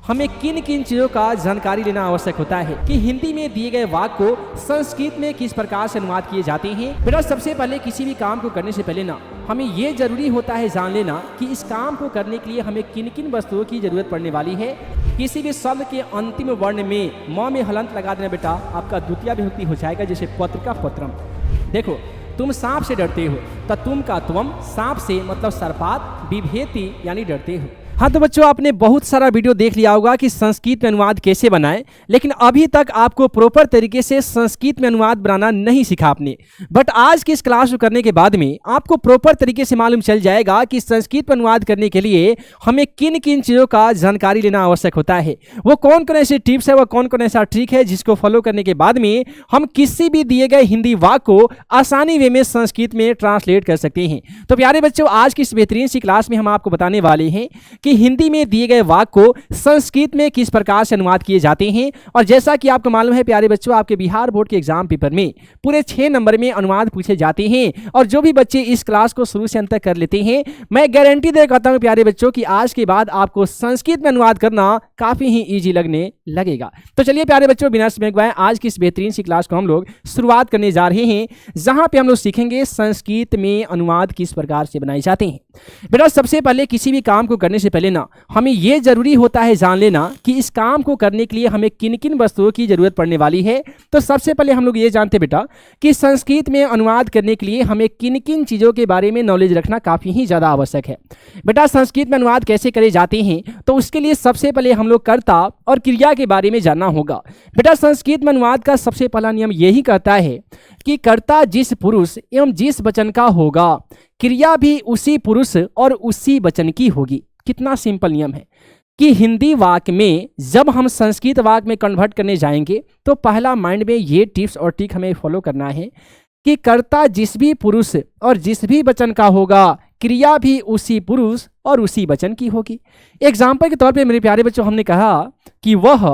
हमें किन किन चीजों का जानकारी लेना आवश्यक होता है कि हिंदी में दिए गए वाक्य को संस्कृत में किस प्रकार से अनुवाद किए जाते हैं। बेटा सबसे पहले किसी भी काम को करने से पहले ना हमें ये जरूरी होता है जान लेना कि इस काम को करने के लिए हमें किन किन वस्तुओं की जरूरत पड़ने वाली है। किसी भी शब्द के अंतिम वर्ण में म में हलंत लगा देना बेटा आपका द्वितीय विभक्ति हो जाएगा, जैसे पत्र का पत्रम। देखो तुम सांप से डरते हो तो तुम का त्वम, सांप से मतलब सर्पात, बिभेति यानी डरते हो। हाँ तो बच्चों आपने बहुत सारा वीडियो देख लिया होगा कि संस्कृत में अनुवाद कैसे बनाएं, लेकिन अभी तक आपको प्रॉपर तरीके से संस्कृत में अनुवाद बनाना नहीं सीखा आपने। बट आज की इस क्लास को करने के बाद में आपको प्रॉपर तरीके से मालूम चल जाएगा कि संस्कृत में अनुवाद करने के लिए हमें किन किन चीज़ों का जानकारी लेना आवश्यक होता है। वो कौन कौन ऐसे टिप्स है, वो कौन कौन ऐसा ट्रिक है जिसको फॉलो करने के बाद में हम किसी भी दिए गए हिंदी वाक्य को आसानी वे में संस्कृत में ट्रांसलेट कर सकते हैं। तो प्यारे बच्चों आज की इस बेहतरीन सी क्लास में हम आपको बताने वाले हैं कि हिंदी में दिए गए वाक्य को संस्कृत में किस प्रकार से अनुवाद किए जाते हैं। और जैसा कि आपको मालूम है प्यारे बच्चों, आपके बिहार बोर्ड के एग्जाम पेपर में पूरे 6 नंबर में अनुवाद पूछे जाते हैं। और जो भी बच्चे इस क्लास को शुरू से अंत तक कर लेते हैं, मैं गारंटी दे कहता हूं प्यारे बच्चों कि आज के बाद आपको संस्कृत में अनुवाद करना काफी ही ईजी लगने लगेगा। तो चलिए प्यारे बच्चों बिना समय गवाए आज की इस बेहतरीन सी क्लास को हम लोग शुरुआत करने जा रहे हैं, जहां पे हम लोग सीखेंगे संस्कृत में अनुवाद किस प्रकार से बनाए जाते हैं। बेटा सबसे पहले किसी भी काम को करने से पहले ना हमें यह जरूरी होता है जान लेना कि इस काम को करने के लिए हमें किन किन वस्तुओं की जरूरत पड़ने वाली है। तो सबसे पहले हम लोग ये जानते बेटा कि संस्कृत में अनुवाद करने के लिए हमें किन किन चीज़ों के बारे में नॉलेज रखना काफ़ी ही ज़्यादा आवश्यक है। बेटा संस्कृत में अनुवाद कैसे करे जाते हैं, तो उसके लिए सबसे पहले हम लोग कर्ता और क्रिया के बारे में जानना होगा। बेटा संस्कृत में अनुवाद का सबसे पहला नियम यही कहता है कि कर्ता जिस पुरुष एवं जिस वचन का होगा, क्रिया भी उसी पुरुष और उसी वचन की होगी। कितना सिंपल नियम है कि हिंदी वाक्य में जब हम संस्कृत वाक्य में कन्वर्ट करने जाएंगे तो पहला माइंड में ये टिप्स और ट्रिक हमें फॉलो करना है कि कर्ता जिस भी पुरुष और जिस भी वचन का होगा, क्रिया भी उसी पुरुष और उसी वचन की होगी। एग्जाम्पल के तौर पे मेरे प्यारे बच्चों हमने कहा कि वह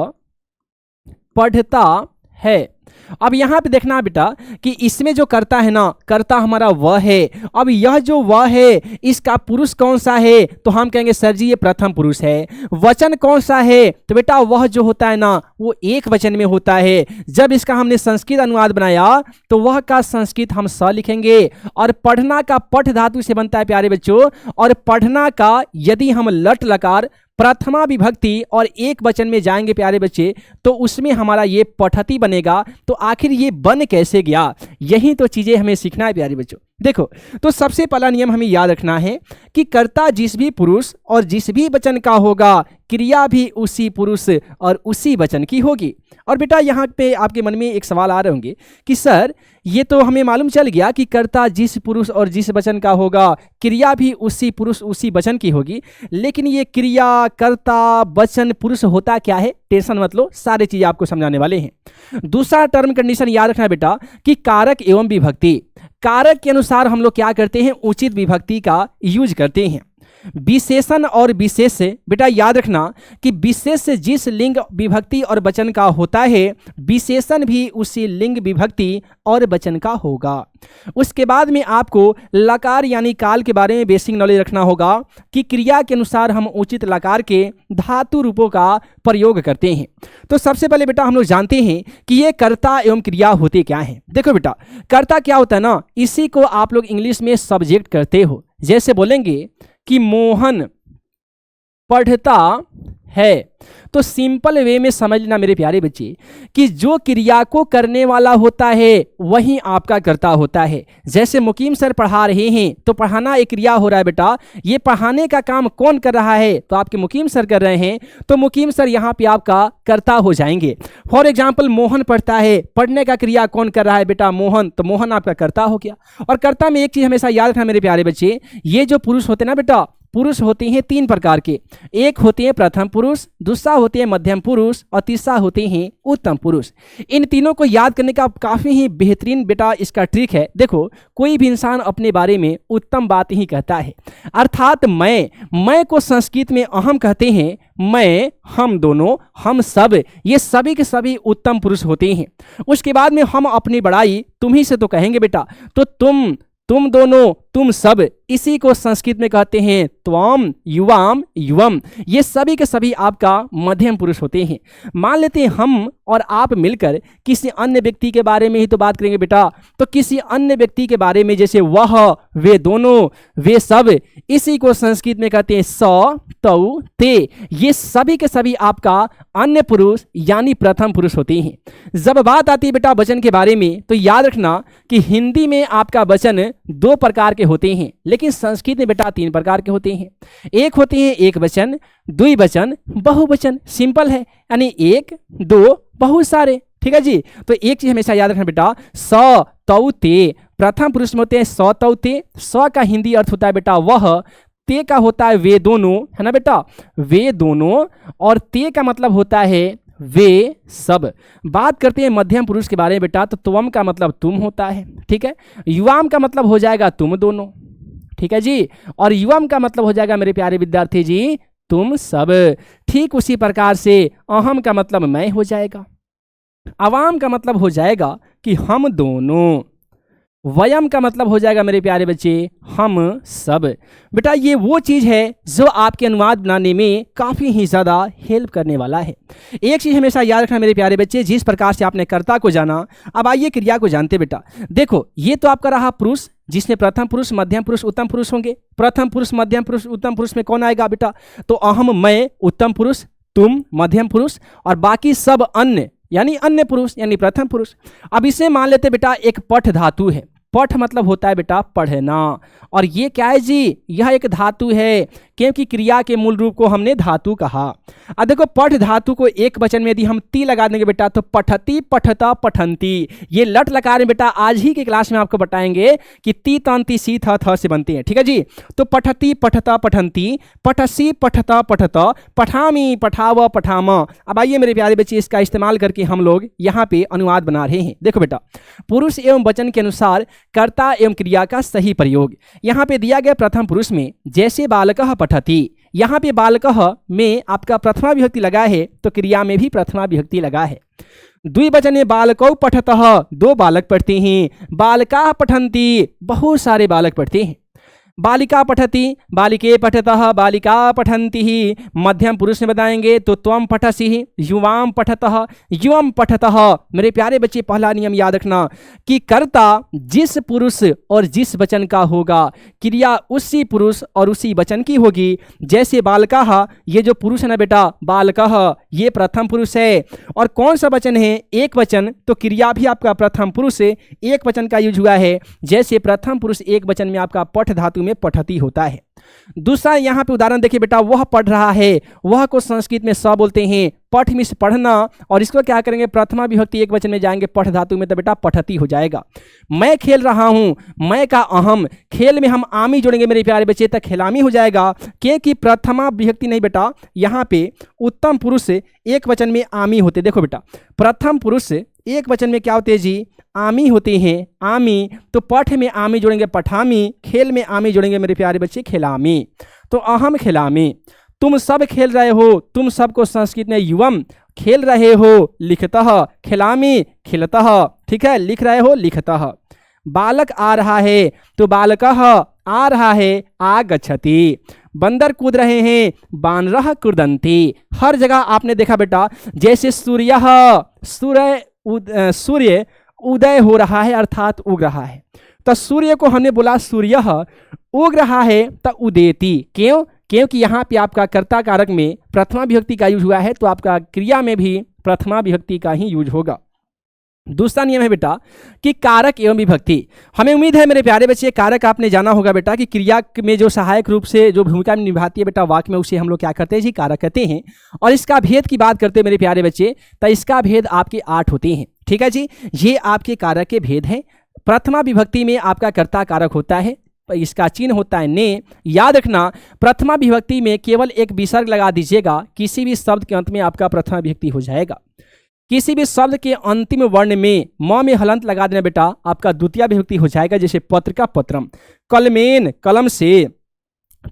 पढ़ता है। अब यहाँ पे देखना बेटा कि इसमें जो कर्ता है ना, कर्ता हमारा वह है। अब यह जो वह है इसका पुरुष कौन सा है, तो हम कहेंगे सर जी ये प्रथम पुरुष है। वचन कौन सा है, तो बेटा वह जो होता है ना वो एक वचन में होता है। जब इसका हमने संस्कृत अनुवाद बनाया तो वह का संस्कृत हम स लिखेंगे। और पढ़ना का पठ धातु से बनता है प्यारे बच्चों, और पढ़ना का यदि हम लट लकार प्रथमा विभक्ति और एक वचन में जाएंगे प्यारे बच्चे तो उसमें हमारा ये पठती बनेगा। तो आखिर ये बन कैसे गया, यही तो चीजें हमें सीखना है प्यारे बच्चों। देखो तो सबसे पहला नियम हमें याद रखना है कि कर्ता जिस भी पुरुष और जिस भी वचन का होगा, क्रिया भी उसी पुरुष और उसी वचन की होगी। और बेटा यहाँ पे आपके मन में एक सवाल आ रहे होंगे कि सर ये तो हमें मालूम चल गया कि कर्ता जिस पुरुष और जिस वचन का होगा, क्रिया भी उसी पुरुष उसी वचन की होगी, लेकिन ये क्रिया कर्ता वचन पुरुष होता क्या है, टेंशन मत लो, सारी चीजें आपको समझाने वाले हैं। दूसरा टर्म कंडीशन याद रखना बेटा कि कारक एवं विभक्ति। कारक के अनुसार हम लोग क्या करते हैं, उचित विभक्ति का यूज करते हैं। विशेषण और विशेष से बेटा याद रखना कि विशेष जिस लिंग विभक्ति और वचन का होता है, विशेषण भी उसी लिंग विभक्ति और वचन का होगा। उसके बाद में आपको लकार यानी काल के बारे में बेसिक नॉलेज रखना होगा कि क्रिया के अनुसार हम उचित लकार के धातु रूपों का प्रयोग करते हैं। तो सबसे पहले बेटा हम लोग जानते हैं कि ये कर्ता एवं क्रिया होते क्या हैं। देखो बेटा कर्ता क्या होता है ना, इसी को आप लोग इंग्लिश में सब्जेक्ट करते हो। जैसे बोलेंगे कि मोहन पढ़ता है, तो सिंपल वे में समझ लेना मेरे प्यारे बच्चे कि जो क्रिया को करने वाला होता है वही आपका कर्ता होता है। जैसे मुकीम सर पढ़ा रहे हैं तो पढ़ाना एक क्रिया हो रहा है बेटा, ये पढ़ाने का काम कौन कर रहा है, तो आपके मुकीम सर कर रहे हैं, तो मुकीम सर यहाँ पे आपका कर्ता हो जाएंगे। फॉर एग्जाम्पल मोहन पढ़ता है, पढ़ने का क्रिया कौन कर रहा है बेटा, मोहन, तो मोहन आपका कर्ता हो गया। और कर्ता में एक चीज हमेशा याद रखना मेरे प्यारे बच्चे, ये जो पुरुष होते हैं ना बेटा, पुरुष होते हैं 3 प्रकार के। एक होते हैं प्रथम पुरुष, दूसरा होते हैं मध्यम पुरुष और तीसरा होते हैं उत्तम पुरुष। इन तीनों को याद करने का काफ़ी ही बेहतरीन बेटा इसका ट्रिक है। देखो कोई भी इंसान अपने बारे में उत्तम बात ही कहता है, अर्थात मैं को संस्कृत में अहम कहते हैं। मैं, हम दोनों, हम सब, ये सभी के सभी उत्तम पुरुष होते हैं। उसके बाद में हम अपनी बड़ाई तुम ही से तो कहेंगे बेटा, तो तुम दोनों, तुम सब, इसी को संस्कृत में कहते हैं त्वम, युवाम, युवम। ये सभी के सभी आपका मध्यम पुरुष होते हैं। मान लेते हैं हम और आप मिलकर किसी अन्य व्यक्ति के बारे में ही तो बात करेंगे बेटा, तो किसी अन्य व्यक्ति के बारे में जैसे वह, वे दोनों, वे सब, इसी को संस्कृत में कहते हैं स, तौ, ते। ये सभी के सभी आपका अन्य पुरुष यानी प्रथम पुरुष होते हैं। जब बात आती है बेटा वचन के बारे में, तो याद रखना कि हिंदी में आपका वचन 2 प्रकार के होते हैं, लेकिन संस्कृत में बेटा 3 प्रकार के होते हैं। एक होते हैं एक वचन, द्विवचन, बहुवचन। सिंपल है, यानी 1, 2, बहुत सारे। ठीक है जी। तो एक चीज हमेशा याद रखना बेटा, स, तौ, ते। प्रथम पुरुष में होते हैं स, तौ, ते। स का हिंदी अर्थ होता है बेटा वह, ते का होता है वे दोनों, है ना बेटा, वे दोनों, और ते का मतलब होता है वे सब। बात करते हैं मध्यम पुरुष के बारे में बेटा, तो त्वम का मतलब तुम होता है। ठीक है। युवाम का मतलब हो जाएगा तुम दोनों। ठीक है जी। और युवम का मतलब हो जाएगा मेरे प्यारे विद्यार्थी जी तुम सब। ठीक उसी प्रकार से अहम का मतलब मैं हो जाएगा, अवाम का मतलब हो जाएगा कि हम दोनों, वयम का मतलब हो जाएगा मेरे प्यारे बच्चे हम सब। बेटा ये वो चीज़ है जो आपके अनुवाद बनाने में काफ़ी ही ज़्यादा हेल्प करने वाला है। एक चीज़ हमेशा याद रखना मेरे प्यारे बच्चे, जिस प्रकार से आपने कर्ता को जाना, अब आइए क्रिया को जानते बेटा। देखो ये तो आपका रहा पुरुष, जिसमें प्रथम पुरुष, मध्यम पुरुष, उत्तम पुरुष होंगे। प्रथम पुरुष, मध्यम पुरुष, उत्तम पुरुष में कौन आएगा बेटा? तो अहम, मैं, उत्तम पुरुष, तुम, मध्यम पुरुष, और बाकी सब अन्य यानी अन्य पुरुष यानी प्रथम पुरुष। अब इसे मान लेते बेटा एक पठ धातु है। पठ मतलब होता है बेटा पढ़ना, और ये क्या है जी? यह एक धातु है, क्योंकि क्रिया के मूल रूप को हमने धातु कहा। अब देखो पठ धातु को एक वचन में यदि हम ती लगा देंगे बेटा, तो पठती, पठता, पठंती। ये लट लकार में बेटा आज ही की क्लास में आपको बताएंगे कि ती, तंती, सी, थ से बनते हैं। ठीक है जी। तो पठती, पठता, पठंती, पठसी, पठता, पठत, पठामी, पठाव, पठाम। अब आइए मेरे प्यारे बच्चे इसका इस्तेमाल करके हम लोग यहाँ पे अनुवाद बना रहे हैं। देखो बेटा, पुरुष एवं वचन के अनुसार कर्ता एवं क्रिया का सही प्रयोग यहाँ पे दिया गया प्रथम पुरुष में, जैसे बालकः पठति। यहाँ पे बालकः में आपका प्रथमा विभक्ति लगा है, तो क्रिया में भी प्रथमा विभक्ति लगा है। द्विवचन में बालकौ पठतः, 2 बालक पढ़ते हैं। बालकाः पठन्ति, बहुत सारे बालक पढ़ते हैं। बालिका पठति, बालिके पठतः, बालिका पठन्ति ही। मध्यम पुरुष में बताएंगे तो त्वम पठसि, युवाम पठतः, युवम पठतः। मेरे प्यारे बच्चे पहला नियम याद रखना कि कर्ता जिस पुरुष और जिस वचन का होगा, क्रिया उसी पुरुष और उसी वचन की होगी। जैसे बालकाः, ये जो पुरुष है ना बेटा बालकः, ये प्रथम पुरुष है। और कौन सा वचन है? एक वचन, तो क्रिया भी आपका प्रथम पुरुष से एक वचन का यूज हुआ है। जैसे प्रथम पुरुष एक वचन में आपका पठ धातु में पठती होता है। दूसरा यहाँ पे उदाहरण देखिए बेटा, वह पढ़ रहा है, वह को संस्कृत में स बोलते हैं। पठ में पढ़ना, और इसको क्या करेंगे? प्रथमा विभक्ति एक वचन में जाएंगे पठ धातु में, तो बेटा पठती हो जाएगा। मैं खेल रहा हूँ, मैं का अहम, खेल में हम आमी जोड़ेंगे मेरे प्यारे बच्चे, तक खेलामी हो जाएगा, क्योंकि प्रथमा विभक्ति नहीं बेटा, यहाँ पे उत्तम पुरुष एक वचन में आमी होते। देखो बेटा प्रथम पुरुष एक वचन में क्या होते हैं जी? आमी होते हैं। आमी, तो पठ में आमी जोड़ेंगे पठामी, खेल में आमी जोड़ेंगे मेरे प्यारे बच्चे खिलामी। तो अहम खिलामी। तुम सब खेल रहे हो, तुम सबको संस्कृत में युवम, खेल रहे हो लिखतः, खिलामी खिलतः। ठीक है, लिख रहे हो लिखतः। बालक आ रहा है, तो बालकः आ रहा है आगच्छति। बंदर कूद रहे हैं, बानरः कुर्दन्ति। हर जगह आपने देखा बेटा, जैसे सूर्य उदय हो रहा है अर्थात उग रहा है, तो सूर्य को हमने बोला सूर्यः, उग रहा है तो उदेति। क्यों? क्योंकि यहाँ पे आपका कर्ता कारक में प्रथमा विभक्ति का यूज हुआ है, तो आपका क्रिया में भी प्रथमा विभक्ति का ही यूज होगा। दूसरा नियम है बेटा कि कारक एवं विभक्ति। हमें उम्मीद है मेरे प्यारे बच्चे कारक आपने जाना होगा बेटा कि क्रिया में जो सहायक रूप से जो भूमिका निभाती है बेटा वाक्य में, उसे हम लोग क्या करते हैं जी? कारक कहते हैं। और इसका भेद की बात करते हैं मेरे प्यारे बच्चे, तो इसका भेद आपके 8 होते हैं। ठीक है जी, ये आपके कारक के भेद हैं। प्रथमा विभक्ति में आपका कर्ता कारक होता है, इसका चिन्ह होता है ने। याद रखना प्रथमा विभक्ति में केवल एक विसर्ग लगा दीजिएगा, किसी भी शब्द के अंत में आपका प्रथमा विभक्ति हो जाएगा। किसी भी शब्द के अंतिम वर्ण में म में हलंत लगा देना बेटा, आपका द्वितीय विभक्ति हो जाएगा। जैसे पत्र का पत्रम, कलमेन कलम से,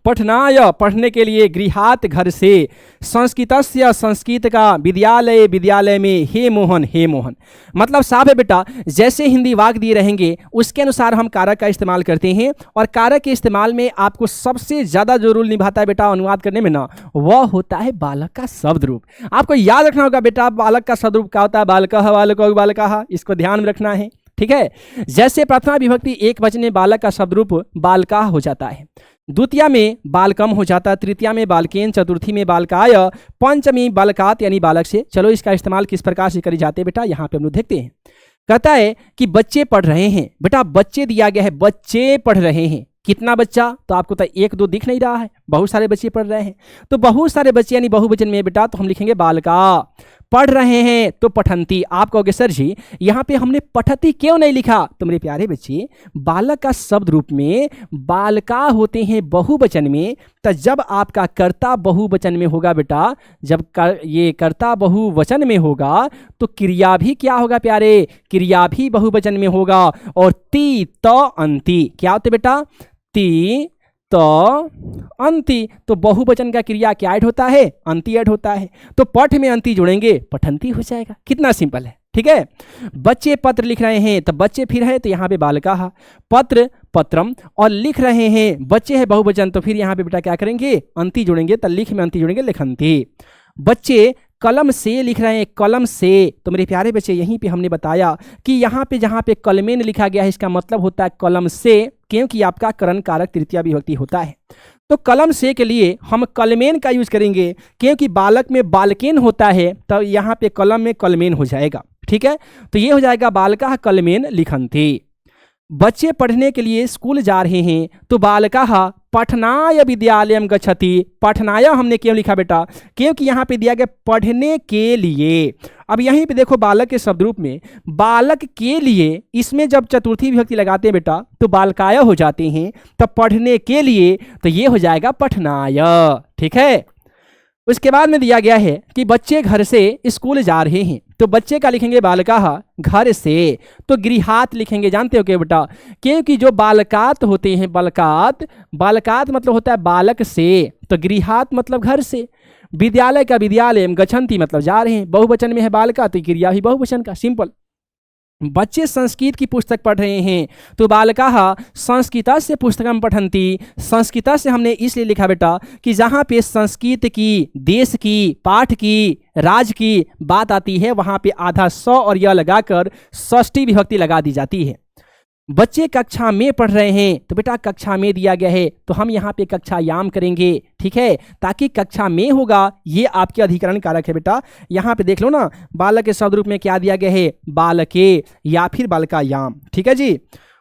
पठनाय पढ़ने के लिए, गृहात घर से, संस्कृतस्य संस्कृत का, विद्यालय विद्यालय में, हे मोहन हे मोहन। मतलब साहब है बेटा, जैसे हिंदी वाक्य दिए रहेंगे उसके अनुसार हम कारक का इस्तेमाल करते हैं, और कारक के इस्तेमाल में आपको सबसे ज़्यादा जो रूल निभाता है बेटा अनुवाद करने में ना, वह होता है बालक का शब्द रूप। आपको याद रखना होगा बेटा बालक का शब्द रूप क्या होता है, बालकः बालको बालकाः, इसको ध्यान में रखना है, ठीक है। जैसे प्रथमा विभक्ति एक वचन में बालक का शब्द रूप बालकाः हो जाता है, द्वितीया में बालकम हो जाता है, तृतीया में बालकेन, चतुर्थी में बालकाय, पंचमी बालकात यानी बालक से। चलो इसका इस्तेमाल किस प्रकार से करी जाते हैं बेटा, यहाँ पे हम लोग देखते हैं। कहता है कि बच्चे पढ़ रहे हैं, बेटा बच्चे दिया गया है, बच्चे पढ़ रहे हैं। कितना बच्चा, तो आपको तो एक दो दिख नहीं रहा है, बहुत सारे बच्चे पढ़ रहे हैं, तो बहुत सारे बच्चे यानी बहुवचन में बेटा तो हम लिखेंगे बालका। पढ़ रहे हैं तो पठंती। आप कहोगे सर जी यहाँ पे हमने पठती क्यों नहीं लिखा, तो मेरे प्यारे बच्चे बालक का शब्द रूप में बालका होते हैं बहुवचन में, तो जब आपका कर्ता बहुवचन में होगा बेटा, जब ये कर्ता बहुवचन में होगा तो क्रिया भी क्या होगा प्यारे, क्रिया भी बहुवचन में होगा। और ती त अंति क्या होते बेटा, ती तो अंति, तो बहुवचन का क्रिया क्या ऐड होता है, अंति ऐड होता है, तो पठ में अंति जोड़ेंगे पठंती हो जाएगा। कितना सिंपल है, ठीक है। बच्चे पत्र लिख रहे हैं, तो बच्चे फिर है तो यहाँ पे बालका, पत्र पत्रम, और लिख रहे हैं बच्चे है बहुवचन, तो फिर यहाँ पे बेटा क्या करेंगे, अंति जोड़ेंगे, तो लिख में अंति जोड़ेंगे लिखंती। बच्चे कलम से लिख रहे हैं, कलम से, तो मेरे प्यारे बच्चे यहीं पे हमने बताया कि यहाँ पे जहाँ पे कलमेन लिखा गया है इसका मतलब होता है कलम से, क्योंकि आपका करण कारक तृतीया विभक्ति होता है। तो कलम से के लिए हम कलमेन का यूज करेंगे, क्योंकि बालक में बालकेन होता है, तो यहाँ पे कलम में कलमेन हो जाएगा, ठीक है। तो ये हो जाएगा बालका कलमेन लिखंती। बच्चे पढ़ने के लिए स्कूल जा रहे हैं, तो बालका पठनाय विद्यालयम गच्छति। पठनाय हमने क्यों लिखा बेटा, क्योंकि यहाँ पे दिया गया पढ़ने के लिए। अब यहीं पे देखो बालक के शब्द रूप में बालक के लिए, इसमें जब चतुर्थी विभक्ति लगाते हैं बेटा तो बालकाय हो जाते हैं, तब पढ़ने के लिए तो ये हो जाएगा पठनाय, ठीक है। उसके बाद में दिया गया है कि बच्चे घर से स्कूल जा रहे हैं, तो बच्चे का लिखेंगे बालका, घर से, तो गृहात लिखेंगे। जानते हो क्या बेटा, क्योंकि जो बालकात होते हैं, बालकात, बालकात मतलब होता है बालक से, तो गृहात मतलब घर से। विद्यालय का विद्यालय, गच्छन्ति मतलब जा रहे हैं, बहुवचन में है बालका, तो क्रिया भी बहुवचन का, सिंपल। बच्चे संस्कृत की पुस्तक पढ़ रहे हैं, तो बालका संस्कृत से पुस्तकम पठन्ति। संस्कृत से हमने इसलिए लिखा बेटा कि जहाँ पे संस्कृत की, देश की, पाठ की, राज्य की बात आती है वहाँ पे आधा स और य लगाकर षष्ठी विभक्ति लगा दी जाती है। बच्चे कक्षा में पढ़ रहे हैं, तो बेटा कक्षा में दिया गया है तो हम यहाँ पे कक्षायाम करेंगे, ठीक है, ताकि कक्षा में होगा ये आपके अधिकरण कारक है बेटा। यहाँ पे देख लो ना, बालक के शब्द रूप में क्या दिया गया है, बालके या फिर बालकायाम, ठीक है जी।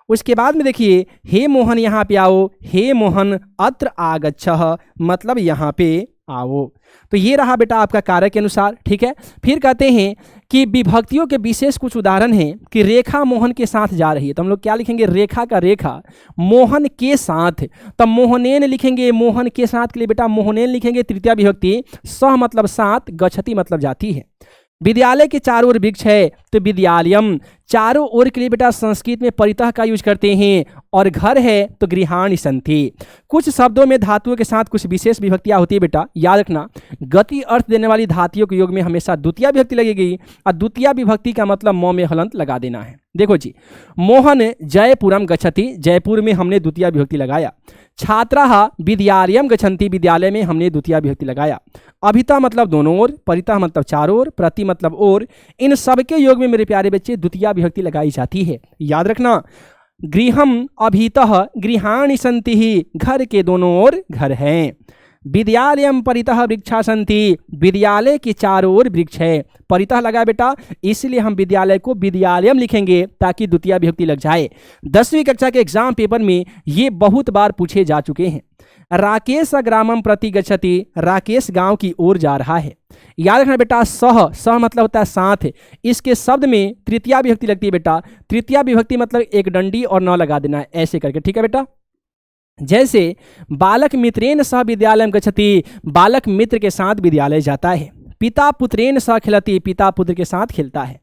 उसके बाद में देखिए हे मोहन यहाँ पे आओ, हे मोहन अत्र आगच्छः, मतलब यहाँ पे आओ। तो ये रहा बेटा आपका कारक के अनुसार, ठीक है। फिर कहते हैं कि विभक्तियों के विशेष कुछ उदाहरण हैं कि रेखा मोहन के साथ जा रही है, तो हम लोग क्या लिखेंगे, रेखा का रेखा, मोहन के साथ, तब मोहनेन लिखेंगे, मोहन के साथ के लिए बेटा मोहनेन लिखेंगे, तृतीया विभक्ति, सह मतलब साथ, गच्छति मतलब जाती है। विद्यालय के चारों ओर वृक्ष है, तो विद्यालयम, चारों ओर के लिए बेटा संस्कृत में परितः का यूज करते हैं, और घर है तो गृहाणि सन्ति। कुछ शब्दों में धातुओं के साथ कुछ विशेष विभक्तियां होती है बेटा, याद रखना। गति अर्थ देने वाली धातुओं के योग में हमेशा द्वितीया विभक्ति लगेगी, और द्वितीया विभक्ति का मतलब म में हलंत लगा देना है। देखो जी, मोहन जयपुरम गच्छति, जयपुर में हमने द्वितीया विभक्ति लगाया। छात्राः विद्यालयम गच्छन्ति, विद्यालय में हमने द्वितीया विभक्ति लगाया। अभिता मतलब दोनों ओर, परितः मतलब चारों ओर, प्रति मतलब ओर, इन सबके योग में मेरे प्यारे बच्चे द्वितीया विभक्ति लगाई जाती है। याद रखना, गृहम अभितः गृहाणि सन्ति, घर के दोनों ओर घर हैं। विद्यालयम परितः वृक्षा सन्ति, विद्यालय के चारों ओर वृक्ष है, परितः लगा बेटा, इसलिए हम विद्यालय को विद्यालयम लिखेंगे ताकि द्वितीया विभक्ति लग जाए। 10वीं कक्षा के एग्जाम पेपर में ये बहुत बार पूछे जा चुके हैं। राकेश ग्रामम प्रति गच्छति, राकेश गांव की ओर जा रहा है। याद रखना बेटा, सह, सह मतलब होता है साथ, इसके शब्द में तृतीया विभक्ति लगती है बेटा, तृतीया विभक्ति मतलब एक डंडी और न लगा देना है, ऐसे करके, ठीक है बेटा। जैसे बालक मित्रेण सह विद्यालयम गच्छति, बालक मित्र के साथ विद्यालय जाता है। पिता पुत्रेण सह खेलति, पिता पुत्र के साथ खेलता है।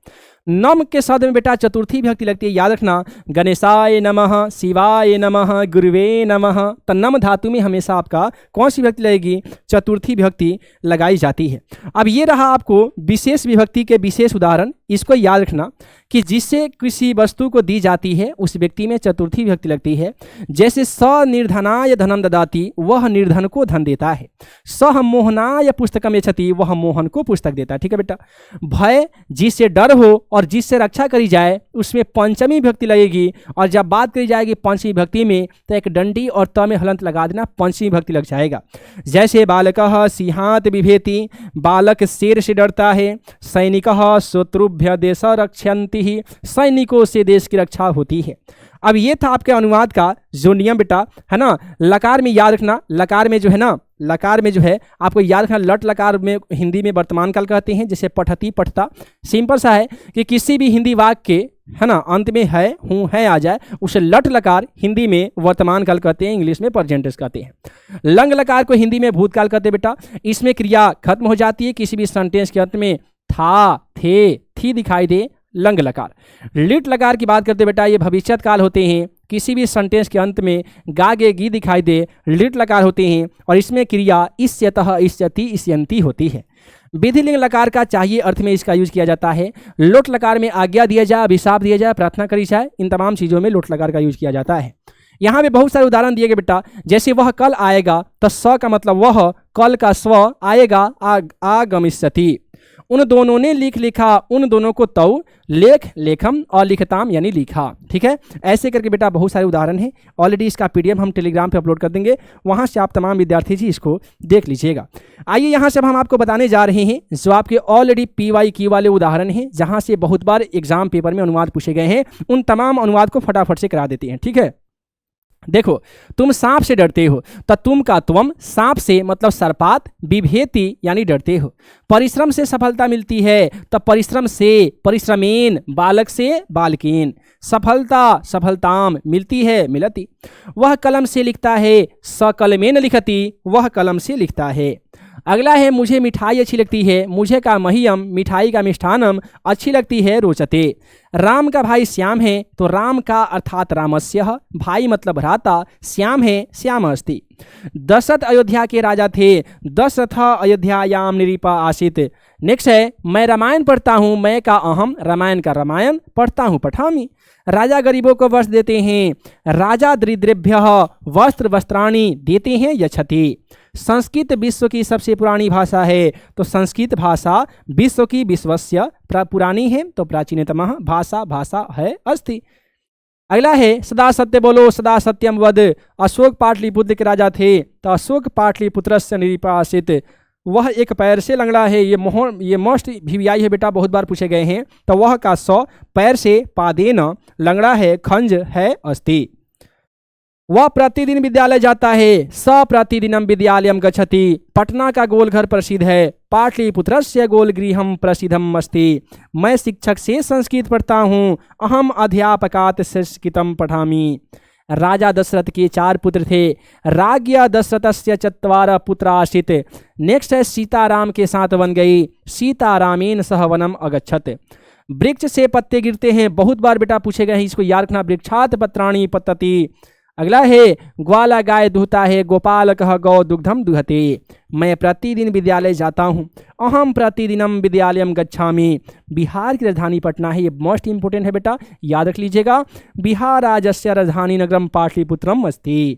नम के शब्द में बेटा चतुर्थी विभक्ति लगती है, याद रखना। गणेशाय नमः, शिवाय नमः, गुरुवे नमः। तो नम धातु में हमेशा आपका कौन सी विभक्ति लगेगी? चतुर्थी विभक्ति लगाई जाती है। अब ये रहा आपको विशेष विभक्ति के विशेष उदाहरण। इसको याद रखना कि जिससे किसी वस्तु को दी जाती है उस व्यक्ति में चतुर्थी विभक्ति लगती है। जैसे स निर्धनाय धनम ददाति, वह निर्धन को धन देता है। सह मोहनाय पुस्तकम यच्छति, वह मोहन को पुस्तक देता है। ठीक है बेटा। भय, जिससे डर हो और जिससे रक्षा करी जाए, उसमें पंचमी विभक्ति लगेगी। और जब बात करी जाएगी पंचमी विभक्ति में तो एक डंडी और त में हलंत लगा देना, पंचमी विभक्ति लग जाएगा। जैसे बालकः सिंहात बिभेति, बालक शेर से डरता है। सैनिकः शत्रुभ्य देश रक्षन्ति, सैनिकों से देश की रक्षा होती है। अब ये था आपके अनुवाद का जो नियम बेटा, है ना। लकार में याद रखना, लकार में जो है ना, लकार में जो है आपको याद रखना, लट लकार में हिंदी में वर्तमान काल कहते हैं। जैसे पठती, पठता, सिंपल सा है कि किसी भी हिंदी वाक्य के, है ना, अंत में है, हूँ, है आ जाए, उसे लट लकार हिंदी में वर्तमान काल कहते हैं, इंग्लिश में प्रेजेंट टेंस कहते हैं। लंग लकार को हिंदी में भूतकाल कहते हैं बेटा। इसमें क्रिया खत्म हो जाती है, किसी भी सेंटेंस के अंत में था, थे, थी दिखाई दे, लंग लकार। लिट लकार की बात करते बेटा, ये भविष्यत काल होते हैं। किसी भी सेंटेंस के अंत में गा गे गी दिखाई दे, लिट लकार होते हैं। और इसमें क्रिया इष्यतः, इष्यति, इष्यन्ति होती है। विधिलिंग लकार का चाहिए अर्थ में इसका यूज किया जाता है। लोट लकार में आज्ञा दिया जाए, अभिशाप दिया जाए, प्रार्थना करी जाए, इन तमाम चीज़ों में लोट लकार का यूज किया जाता है। यहाँ पे बहुत सारे उदाहरण दिए गए बेटा। जैसे वह कल आएगा, तो स का मतलब वह, कल का स्व, आएगा आगमिष्यति। उन दोनों ने लिखा, उन दोनों को तौ, लेख, लेखम, और लिखताम यानी लिखा। ठीक है। ऐसे करके बेटा बहुत सारे उदाहरण हैं। ऑलरेडी इसका पीडीएफ हम टेलीग्राम पे अपलोड कर देंगे, वहां से आप तमाम विद्यार्थी जी इसको देख लीजिएगा। आइए यहाँ से हम आपको बताने जा रहे हैं जो आपके ऑलरेडी PYQ वाले उदाहरण हैं, जहां से बहुत बार एग्जाम पेपर में अनुवाद पूछे गए हैं। उन तमाम अनुवाद को फटाफट से करा देते हैं। ठीक है। देखो, तुम सांप से डरते हो, तो तुम का त्वम, सांप से मतलब सर्पात, बिभेति यानी डरते हो। परिश्रम से सफलता मिलती है, तो परिश्रम से, परिश्रमेन, बालक से बालकेन। सफलता, सफलताम, मिलती है, मिलती। वह कलम से लिखता है, सकलमेन लिखती, वह कलम से लिखता है। अगला है, मुझे मिठाई अच्छी लगती है, मुझे का मह्यम, मिठाई का मिष्ठानम, अच्छी लगती है, रोचते। राम का भाई श्याम है, तो राम का अर्थात रामस्यः, भाई मतलब भ्राता, श्याम है, श्याम अस्ति। दशरथ अयोध्या के राजा थे, दशरथ अयोध्यायाम निरीपा आसित। नेक्स्ट है, मैं रामायण पढ़ता हूँ, मैं का अहम, रामायण का रामायण, पढ़ता हूँ, पठामी। राजा गरीबों को वस्त्र देते हैं, राजा दरिद्रेभ्यः वस्त्र वस्त्राणि देते हैं, यच्छति। संस्कृत विश्व की सबसे पुरानी भाषा है, तो संस्कृत भाषा विश्व की, विश्वस्य पुरानी है, तो प्राचीनतमः भाषा, भाषा है, अस्ति। अगला है, सदा सत्य बोलो, सदा सत्यम वद। अशोक पाटलिपुत्र के राजा थे, तो अशोक पाटलिपुत्रस्य निरीपा आसित। वह एक पैर से लंगड़ा है, ये मोस्ट VVI है बेटा, बहुत बार पूछे गए हैं। तो वह का सौ, पैर से, पादेन, लंगड़ा है, खंज है, अस्ति। वह प्रतिदिन विद्यालय जाता है, स प्रतिदिनम विद्यालयम गच्छति। पटना का गोलघर प्रसिद्ध है, पाटलिपुत्रस्य गोलगृहम प्रसिद्धम अस्ति। मैं शिक्षक से संस्कृत पढ़ता हूँ, अहम अध्यापकात् संस्कृतम पठामि। राजा दशरथ के 4 पुत्र थे, राज्ञ दशरथस्य 4 पुत्र आसित। नेक्स्ट है, सीताराम के साथ वन गई, सीतारामेन सह वनम अगच्छत। वृक्ष से पत्ते गिरते हैं, बहुत बार बेटा पूछे गए हैं, इसको याद रखना, वृक्षात पत्राणि पतति। अगला है, ग्वाला गाय दुहता है, गोपालकः गौ दुग्धम दुहते। मैं प्रतिदिन विद्यालय जाता हूँ, अहम प्रतिदिनम विद्यालयम गच्छामि। बिहार की राजधानी पटना है, ये मोस्ट इंपोर्टेंट है बेटा, याद रख लीजिएगा। बिहार राज्यस्य राजधानी नगरम पाटलिपुत्रम अस्ति।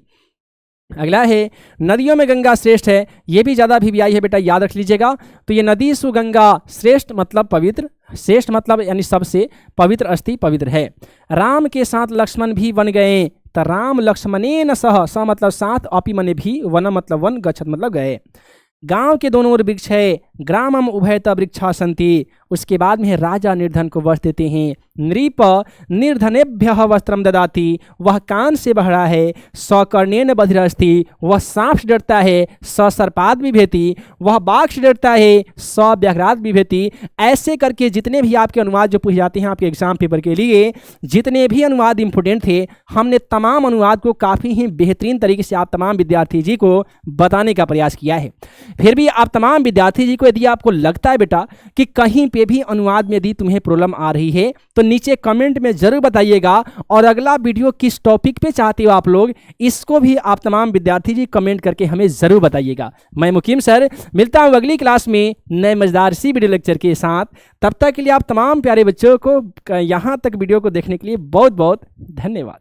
अगला है, नदियों में गंगा श्रेष्ठ है, ये भी ज़्यादा VVI है बेटा, याद रख लीजिएगा। तो ये नदी सुगंगा, श्रेष्ठ मतलब पवित्र, श्रेष्ठ मतलब यानी सबसे पवित्र, अस्ति पवित्र है। राम के साथ लक्ष्मण भी वन गए, तो राम लक्ष्मणेन सह, स मतलब साथ, अपि मने भी, वन मतलब वन, गच्छत मतलब गए। गांव के दोनों ओर वृक्ष है, ग्रामम उभयत वृक्षा सन्ति। उसके बाद में राजा निर्धन को वस्त्र देते हैं, नृप निर्धनेभ्यः वस्त्रम ददाति। वह कान से बहरा है, सकर्णेन बधिरस्ति। वह सांप से डरता है, सर्पात बिभेति। वह बाघ से डरता है, व्याघ्रात बिभेति। ऐसे करके जितने भी आपके अनुवाद जो पूछे जाते हैं आपके एग्जाम पेपर के लिए, जितने भी अनुवाद इंपोर्टेंट थे, हमने तमाम अनुवाद को काफ़ी ही बेहतरीन तरीके से आप तमाम विद्यार्थी जी को बताने का प्रयास किया है। फिर भी आप तमाम विद्यार्थी जी को यदि आपको लगता है बेटा कि कहीं पे पे भी अनुवाद में यदि तुम्हें प्रॉब्लम आ रही है तो नीचे कमेंट में जरूर बताइएगा। और अगला वीडियो किस टॉपिक पे चाहते हो आप लोग, इसको भी आप तमाम विद्यार्थी जी कमेंट करके हमें जरूर बताइएगा। मैं मुकीम सर मिलता हूँ अगली क्लास में नए मजेदार सी वीडियो लेक्चर के साथ। तब तक के लिए आप तमाम प्यारे बच्चों को यहाँ तक वीडियो को देखने के लिए बहुत बहुत धन्यवाद।